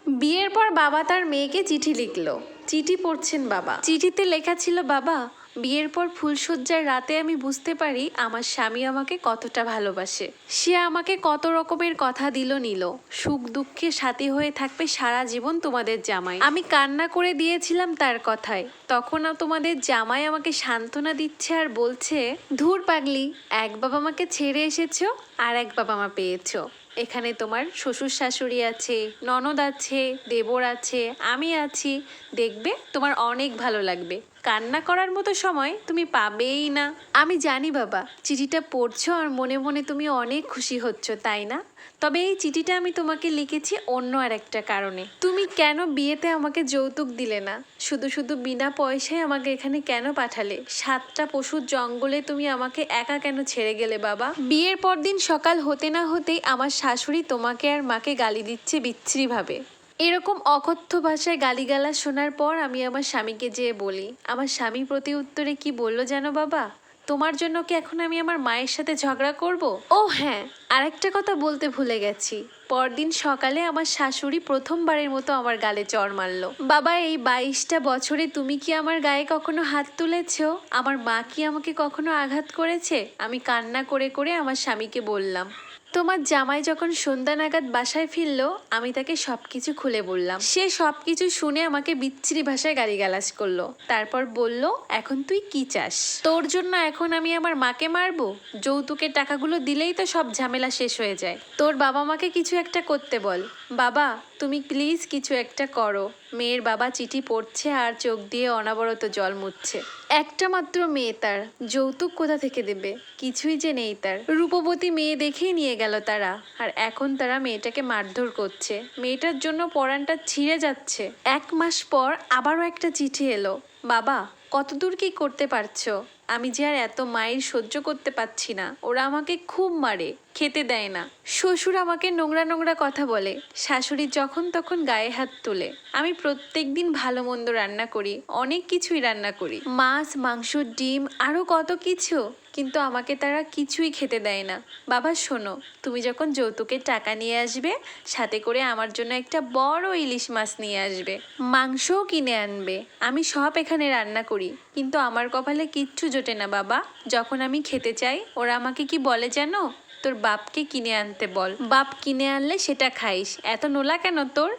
বিয়ের পর বাবা তার মেয়েকে চিঠি লিখলো। চিঠি পড়ছেন বাবা। চিঠিতে লেখা ছিল, বাবা, বিয়ের পর ফুলশয্যার রাতে আমি বুঝতে পারি আমার স্বামী আমাকে কতটা ভালোবাসে। সে আমাকে কত রকমের কথা দিল নিল, সুখ দুঃখে সাথী হয়ে থাকবে সারা জীবন তোমাদের জামাই। আমি কান্না করে দিয়েছিলাম তার কথায়। তখন তোমাদের জামাই আমাকে সান্ত্বনা দিচ্ছে আর বলছে, ধুর পাগলি, এক বাবা মাকে ছেড়ে এসেছো আর এক বাবা মা পেয়েছো। এখানে তোমার শ্বশুর শাশুড়ি আছে, ননদ আছে, দেবর আছে, আমি আছি, দেখবে তোমার অনেক ভালো লাগবে। কান্না করার মতো সময় তুমি পাবেই না। আমি জানি বাবা, চিঠিটা পড়ছো আর মনে মনে তুমি অনেক খুশি হচ্ছ, তাই না? তবে এই চিঠিটা আমি তোমাকে লিখেছি অন্য আর একটা কারণে। তুমি কেন বিয়েতে আমাকে যৌতুক দিলে না? শুধু শুধু বিনা পয়সায় আমাকে এখানে কেন পাঠালে? 7টা পশুর জঙ্গলে তুমি আমাকে একা কেন ছেড়ে গেলে বাবা? বিয়ের পর দিন সকাল হতে না হতেই আমার শাশুড়ি তোমাকে আর মাকে গালি দিচ্ছে বিচ্ছিরিভাবে। এরকম অকথ্য ভাষায় গালিগালাজ শোনার পর আমি আমার স্বামীকে যেয়ে বলি। আমার স্বামী প্রতি উত্তরে কি বলল জানো বাবা? তোমার জন্য কি এখন আমি আমার মায়ের সাথে ঝগড়া করব? ও হ্যাঁ, আরেকটা কথা বলতে ভুলে গেছি। পরদিন সকালে আমার শাশুড়ি প্রথমবারের মতো আমার গালে চড় মারল। বাবা, এই 22টা বছরে তুমি কি আমার গায়ে কখনো হাত তুলেছ? আমার মা কি আমাকে কখনো আঘাত করেছে? আমি কান্না করে করে আমার স্বামীকে বললাম। তোমার জামাই যখন সন্ধ্যা নাগাদ বাসায় ফিরলো, আমি তাকে সবকিছু খুলে বললাম। সে সবকিছু শুনে আমাকে বিচ্ছিরি ভাষায় গালিগালাজ করলো। তারপর বলল, এখন তুই কি চাস? তোর জন্য এখন আমি আমার মাকে মারবো? যৌতুকের টাকাগুলো দিলেই তো সব ঝামেলা শেষ হয়ে যায়। তোর বাবা মাকে কিছু একটা করতে বল। বাবা, তুমি প্লিজ কিছু একটা করো। মেয়ের বাবা চিঠি পড়ছে আর চোখ দিয়ে অনবরত জল মুছছে। একটা মাত্র মেয়ে তার, যৌতুক কোথা থেকে দেবে? কিছুই যে নেই তার। রূপবতী মেয়ে দেখেই নিয়ে গেল তারা, আর এখন তারা মেয়েটাকে মারধর করছে। মেয়েটার জন্য পরানটা ছিঁড়ে যাচ্ছে। 1 মাস পর আবারও একটা চিঠি এলো। বাবা, কতদূর কি করতে পারছো? আমি যে আর এত মায়ের সহ্য করতে পারছি না। ওরা আমাকে খুব মারে, খেতে দেয় না। শ্বশুর আমাকে নোংরা নোংরা কথা বলে, শাশুড়ি যখন তখন গায়ে হাত তোলে। আমি প্রত্যেক দিন ভালো মন্দ রান্না করি, অনেক কিছুই রান্না করি, মাছ, মাংস, ডিম, আরও কত কিছু, কিন্তু আমাকে তারা কিছুই খেতে দেয় না। বাবা শোনো, তুমি যখন যৌতুকের টাকা নিয়ে আসবে, সাথে করে আমার জন্য একটা বড় ইলিশ মাছ নিয়ে আসবে, মাংসও কিনে আনবে। আমি সব এখানে রান্না করি, কিন্তু আমার কপালে কিচ্ছু জোটে না বাবা। যখন আমি খেতে চাই, ওরা আমাকে কি বলে জানো? তোর বাপকে কিনে আনতে বল, বাপ কিনে আনলে সেটা খাইস। এত নোলা কেন তোর?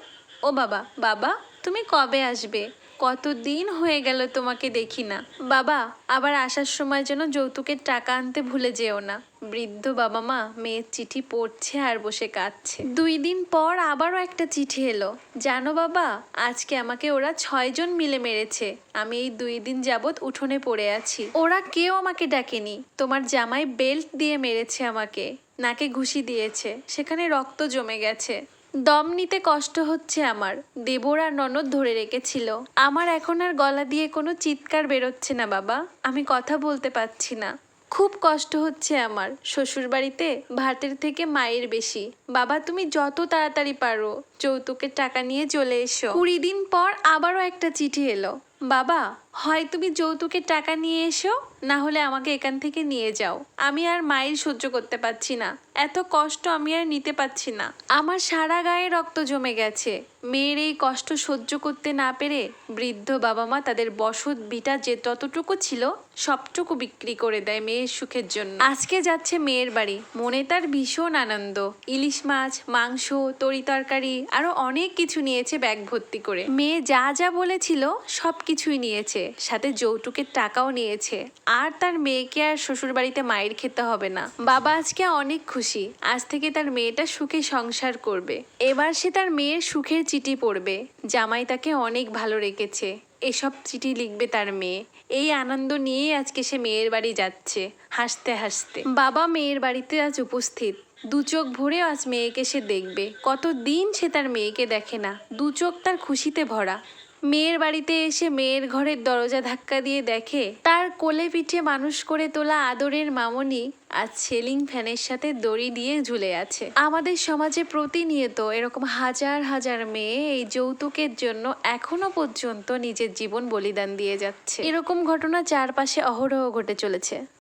ও বাবা, বাবা তুমি কবে আসবে? কতদিন হয়ে গেল তোমাকে দেখি না। বাবা, আবার আসার সময় যেন যৌতুকের টাকা আনতে ভুলে যেও না। বৃদ্ধ বাবা মা মেয়ের চিঠি পড়ছে আর বসে কাঁদছে। 2 দিন পর আবারও একটা চিঠি এলো। জানো বাবা, আজকে আমাকে ওরা 6 জন মিলে মেরেছে। আমি এই 2 দিন যাবৎ উঠোনে পড়ে আছি। ওরা কেউ আমাকে ডাকেনি। তোমার জামাই বেল্ট দিয়ে মেরেছে আমাকে, নাকে ঘুষি দিয়েছে, সেখানে রক্ত জমে গেছে। দম নিতে কষ্ট হচ্ছে আমার। দেবর আর ননদ ধরে রেখেছিল। আমার এখন আর গলা দিয়ে কোনো চিৎকার বেরোচ্ছে না বাবা। আমি কথা বলতে পারছি না। খুব কষ্ট হচ্ছে আমার। শ্বশুরবাড়িতে ভাতের থেকে মায়ের বেশি। বাবা, তুমি যত তাড়াতাড়ি পারো যৌতুকের টাকা নিয়ে চলে এসো। 20 দিন পর আবারও একটা চিঠি এলো। বাবা, হয় তুমি যৌতুকের টাকা নিয়ে এসো, না হলে আমাকে এখান থেকে নিয়ে যাও। আমি আর মায়ের সহ্য করতে পারছি না। এত কষ্ট আমি আর নিতে পারছি না। আমার সারা গায়ে রক্ত জমে গেছে। মেয়ের এই কষ্ট সহ্য করতে না পেরে বৃদ্ধ বাবা মা তাদের বসত ভিটা যে ততটুকু ছিল সবটুকু বিক্রি করে দেয় মেয়ের সুখের জন্য। আজকে যাচ্ছে মেয়ের বাড়ি, মনে তার ভীষণ আনন্দ। ইলিশ মাছ, মাংস, তরি তরকারি, আরো অনেক কিছু নিয়েছে ব্যাগ ভর্তি করে। মেয়ে যা যা বলেছিল সব কিছুই নিয়েছে, সাথে যৌতুকের টাকাও নিয়েছে। আর তার মেয়েকে আর শ্বশুর বাড়িতে মায়ের খেতে হবে না। বাবা আজকে অনেক খুশি। আজ থেকে তার মেয়েটা সুখে সংসার করবে। এবার সে তার মেয়ের সুখের চিঠি পড়বে। জামাই তাকে অনেক ভালো রেখেছে, এসব চিঠি লিখবে তার মেয়ে। এই আনন্দ নিয়েই আজকে সে মেয়ের বাড়ি যাচ্ছে হাসতে হাসতে। বাবা মেয়ের বাড়িতে আজ উপস্থিত। 2 চোখ ভরে আজ মেয়েকে সে দেখবে। কতদিন সে তার মেয়েকে দেখে না। 2 চোখ তার খুশিতে ভরা। মেয়ের বাড়িতে এসে মেয়ের ঘরের দরজা ধাক্কা দিয়ে দেখে তার কোলে পিঠে মানুষ করে তোলা আদরের মামনি আজ সিলিং ফ্যানের সাথে দড়ি দিয়ে ঝুলে আছে। আমাদের সমাজে প্রতিনিয়ত এরকম হাজার হাজার মেয়ে এই যৌতুকের জন্য এখনো পর্যন্ত নিজের জীবন বলিদান দিয়ে যাচ্ছে। এরকম ঘটনা চারপাশে অহরহ ঘটে চলেছে।